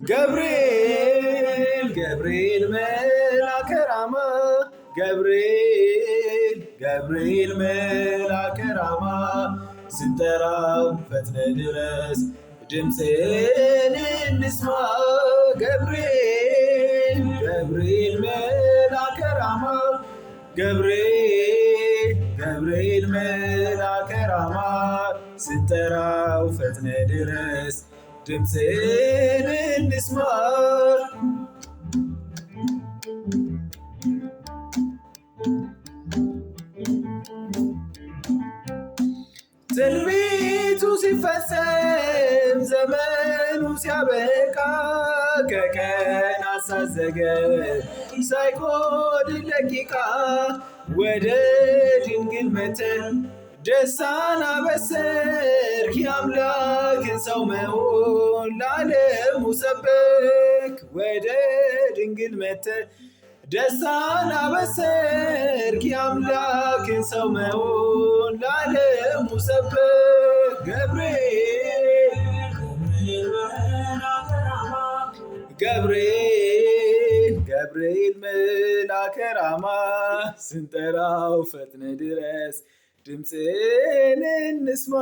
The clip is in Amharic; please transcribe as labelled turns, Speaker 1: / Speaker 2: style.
Speaker 1: ገብርኤል ገብርኤል መልአከ ራማ ገብርኤል መልአከ ራማ ስንጠራው ፈጥነ ድረስ ድምፅህን እንስማ። ገብርኤል መልአከ ራማ ገብርኤል መልአከ ራማ ስንጠራው ፈጥነ ድረስ ድምፅህን እንስማ። ትንቢቱ ሲፈጸም ዘመኑ ሲያበቃ ከቀናት ሳትዘገይ ሳይጎድል ደቂቃ ወደ ድንግል መጥተህ ደስታን አበሰርክ። የአምላክን ሰው መሆን ለዓለሙ ሰበክ። ወደ ድንግል መጥተህ ደስታን አበሰርክ። የአምላክን ሰው መሆን ለዓለሙ ሰበክ። ገብርኤል መልአከ ራማ ስንጠራው ፈጥነ ድረስ ድምፅህን እንስማ።